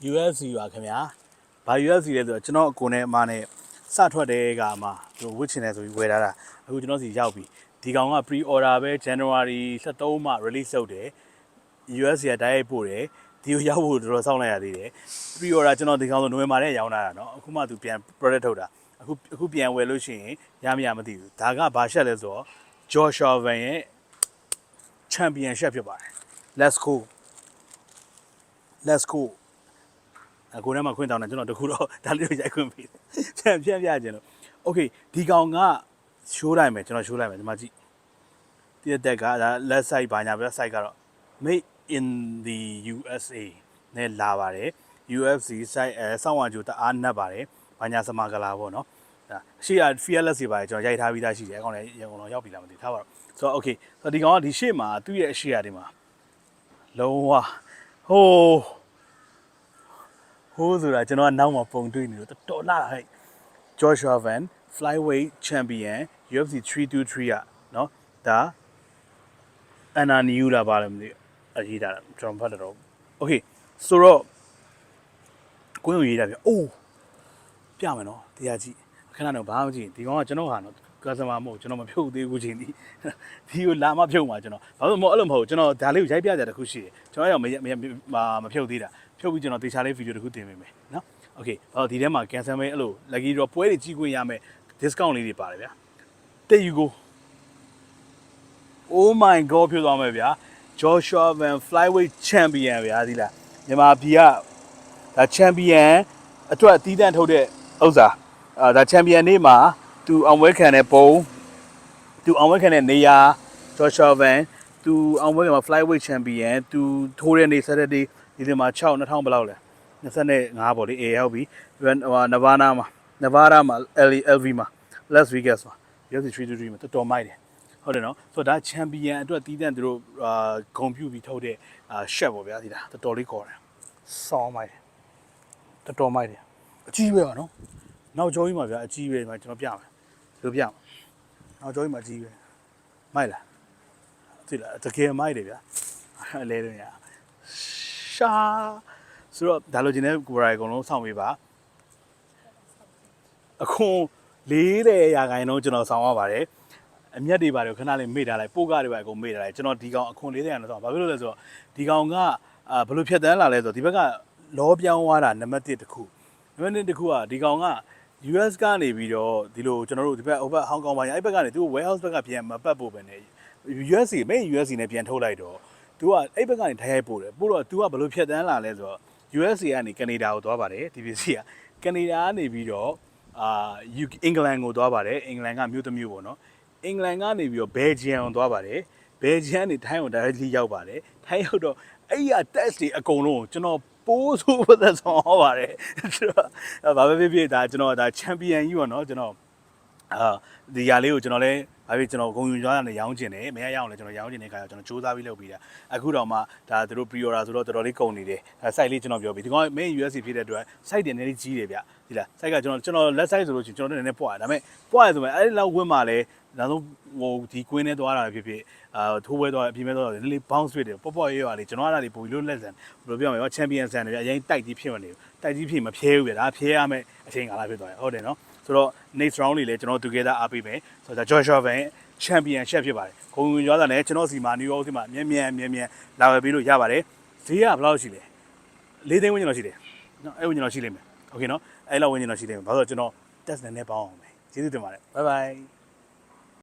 UFC ပါခင်ဗျာဘာ UFC လဲဆိုတော့ကျွန်တော်အကိုနဲ့အမနဲ့စထွက်တဲ့ကမှသူဝစ်ချင်တယ်ဆိုပြီးဝယ်ထားတာအခုကျွန်တော်စီရောက်ပြီဒီကောင်က pre order ပဲ January 23မှာ release လုပ်တယ် UFC ကတိုက်ရိုက်ပို့တယ်ဒီကိုရောက်ဖို့တော်တော်စောင့်လိုက်ရသေးတယ် pre order ကျွန်တော်ဒီကောင်ဆိုနိုဝင်ဘာထဲရောင်းလာတာเนาะအခုမှသူပြန် product ထုတ်တာအခုပြန်ဝယ်လို့ရှိရင်ရမရမသိဘူးဒါကဘာရှက်လဲဆိုတော့ Joshua Van ရဲ့ championship ဖြစ်ပါတယ် let's goအခုထဲမှာခွင့်တောင်းတယ်ကျွန်တော်တခုတော့ဒါလေးကိုရိုက်ခွင့်ပေးတယ်ပြန်ပြခြင်းလို့ okay ဒီကောင်က show လိုက်မယ်ကျွန်တော် show လိုက်မယ်ဒီမှာကြည့်ဒီတက်ကဒါ left side ဘာညာပြ side ကတော့ made in the USA နဲ့လာပါတယ် UFC side စောင့်ဝါကြိုတအားနှက်ပါတယ်ဘာညာစမာကလာပေါ့နော်ဒါရှေ့က fearless တွေပါတယ်ကျွန်တော်ရိုက်ထားပြီးသားရှိတယ်အကောင်လည်းအကောင်တော့ရောက်ပြီလားမသိထားပါတော့ဆိုတော့ okay ဆိုတော့ဒီကောင်ကဒီရှေ့မှာသူ့ရဲ့အရှေ့ရဒီမှာလုံးဝဟိုးဆိုတာကျွန်တော်ကနောက်မှာပုံတွေ့နေလို့တော်လာဟဲ့ Joshua Van flyweight champion UFC 323อ่ะเนาะဒါအန်နာနီယူလာပါလို့မသိအရေးတာကျွန်တော်ဖတ်တော့ okay ဆိုတော့ကိုယ်ကိုရေးတာပြအိုးပြမယ်နော်တရားကြည့်ခဏတော့ဘာမှမကြည့်ဒီကောင်ကကျွန်တော်ဟာနော် customer မဟုတ်ကျွန်တော်မဖြုတ်သေးဘူးချင်းဒီကိုလာမဖြုတ်မှာကျွန်တော်ဘာလို့မအဲ့လိုမဟုတ်ကျွန်တော်ဒါလေးကိုရိုက်ပြကြတခုရှိတယ်ကျွန်တော်မဖြုတ်သေးတာဖြုတ်ပြီးကျွန်တော်တေချာလေးဗီဒီယိုတခုတင်ပေးမယ်နော် okay ဟောဒီထဲမှာ cancel မဲအဲ့လို lucky draw ပွဲတွေကြီးခွင့်ရမယ် discount လေးတွေပါတယ်ဗျာတဲ့ယူကို oh my god ဖြစ်သွားမယ်ဗျာ Joshua Van flyweight champion ဗျာဒီလားမြန်မာပြည်ကဒါ champion အတွက်အသီးသန့်ထုတ်တဲ့ဥစ္စာဒါ champion နေ့မှာသူအောင်ပွဲခံတဲ့ပုံသူအောင်ပွဲခံတဲ့နေရာ Joshua Van သူအောင်ပွဲခံမှာ flyweight champion သူထိုးတဲ့နေ့ Saturday ဒီနေ့မှာ6 2000ဘယ်လောက်လဲ25ပေါ့လေအေရောက်ပြီNevada မှာ LV မှာ Las Vegas မှာ UFC 323မှာတော်မိုက်တယ်ဟုတ်တယ်နော်ဆိုတော့ဒါ champion အတွက်တီးတန့်သူတို့ဂုံပြူပြီးထုတ်တဲ့shot ပေါ့ဗျာဒီလားတော်လေးခေါ်တယ်စောင်းမိုက်တယ်တော်မိုက်တယ်အကြီးပဲပါနော်နောက်ကျောကြီးမှာဗျာအကြီးပဲဒီမှာကျွန်တော်ပြမယ်ဒီလိုပြမယ်နောက်ကျောကြီးမှာအကြီးပဲမိုက်လားဒီလားတကယ်မိုက်တယ်ဗျာအလဲလို့ရရှာဆိုတော့ဒါလိုချင်တဲ့ကိုယ်တိုင်အကုန်လုံးစောင့်ပေးပါအခု40ရာခိုင်နှုန်းကျွန်တော်ဆောင်ရပါတယ်အမျက်တွေပါတယ်ခဏလေးမေ့ထားလိုက်ပို့ကားတွေပါအကုန်မေ့ထားလိုက်ကျွန်တော်ဒီကောင်အခွန်40ရာခိုင်နှုန်းဆောင်ဘာဖြစ်လို့လဲဆိုတော့ဒီကောင်ကဘယ်လိုဖြတ်တန်းလာလဲဆိုတော့ဒီဘက်ကလောပြောင်းသွားတာနံပါတ်1တစ်ခုနံပါတ်2တစ်ခုကဒီကောင်က US ကနေပြီးတော့ဒီလိုကျွန်တော်တို့ဒီဘက်ဟိုဘက်ဟောင်ကောင်ပါညာအဲ့ဘက်ကနေသူ warehouse ဘက်ကပြန်မပတ်ဖို့ပဲね USA မဲ့ USA နဲ့ပြန်ထုတ်လိုက်တော့ तू ကအဲ့ဘက်ကနေထိုင်ရိုက်ပို့တယ်ပို့တော့ तू ကဘယ်လိုဖြတ်တန်းလာလဲဆိုတော့ USA ကနေကနေဒါကိုသွားပါတယ်ဒီပစ္စည်းကကနေဒါကနေပြီးတော့အင်္ဂလန်ကိုသွားပါတယ်အင်္ဂလန်ကမြို့တစ်မြို့ပေါ့နော်အင်္ဂလန်ကနေပြီးတော့ဘယ်ဂျီယံကိုသွားပါတယ်ဘယ်ဂျီယံနေထိုင်းကို directly ရောက်ပါတယ်ထိုင်းရောက်တော့အဲ့ရ test တွေအကုန်လုံးကျွန်တော်ပိုးဆိုးပတ်သက်ဆောင်ဟောပါတယ်ဆိုတော့ဘာပဲဖြစ်ဖြစ်ဒါကျွန်တော်ဒါ champion ကြီးပေါ့နော်ကျွန်တော်ဒီຢာလေးကိုကျွန်တော်လည်းဘာဖြစ်ကျွန်တော်ဂုံယူကြရတယ်ရောင်းကျင်တယ်မရရအောင်လည်းကျွန်တော်ရောင်းကျင်တဲ့ခါကျကျွန်တော်စူးစမ်းပြီးလုပ်ပြီးတာအခုတော့မှဒါသူတို့ pre order ဆိုတော့တော်တော်လေးကုန်နေတယ် site လေးကျွန်တော်ပြောပြီးဒီကောင် main USC ဖြစ်တဲ့အတွက် site တွေနည်းနည်းကြီးတယ်ဗျဒီလား site ကကျွန်တော် left side ဆိုလို့ရှိရင်ကျွန်တော်နည်းနည်းပွားတယ်ဒါပေမဲ့ပွားရဆိုမှအဲ့ဒီလောက်ဝင်းမှလည်းနောက်ဆုံးဟိုဒီကွင်းနဲ့သွားတာဖြစ်ဖြစ်ထိုးပွဲသွားအပြင်မဲ့သွားတယ်နည်းနည်း bounce ဖြစ်တယ်ပေါ့ရွာလေးကျွန်တော်အဲ့ဒါလေးပိုပြီးလို့လက်ဆန်ဘယ်လိုပြောမလဲ champion ဆန်တယ်ဗျအရင်တိုက်ကြီးဖြစ်မနေဘူးတိုက်ကြီးဖြစ်မဖြဲဘူးဗျဒါဖြဲရမယ်အချိန်ကာလဖြစ်သွားတယ်ဟုတ်တယ်နော်ဆိုတော့ next round လေးလည်းကျွန်တော် together အားပေးမယ်ဆိုတော့ Joshua Van championship ဖြစ်ပါတယ်ခုံရွာတာလည်းကျွန်တော်စီမှာ New York စီမှာမြန်လာဝယ်ပြီးလို့ရပါတယ်ဈေးကဘယ်လောက်ရှိလဲ4သိန်းဝန်းကျင်လောက်ရှိတယ်နော်အဲ့ဝန်းကျင်လောက်ရှိလိမ့်မယ်โอเคနော်အဲ့လောက်ဝန်းကျင်လောက်ရှိလိမ့်မယ်ဘာလို့ကျွန်တော် test နဲ့ပေါင်းအောင်မယ်ကျေးဇူးတင်ပါတယ် bye bye